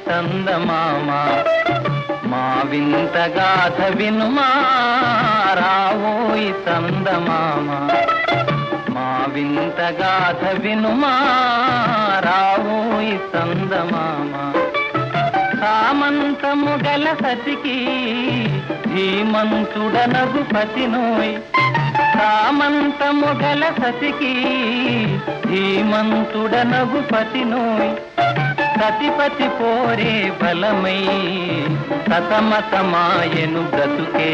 చందమామ మా వింత గాథ వినుమా రావోయి చందమామ మా వింత గాథ వినుమా రావోయి చందమామ సామంతము గల సతికి ధీమంతుడనగు పతినోయ్ సామంతము గల సతికి ధీమంతుడనగు పతినోయ్ సతిపతి పోరే బలమై సతమతమాయను బ్రతుకే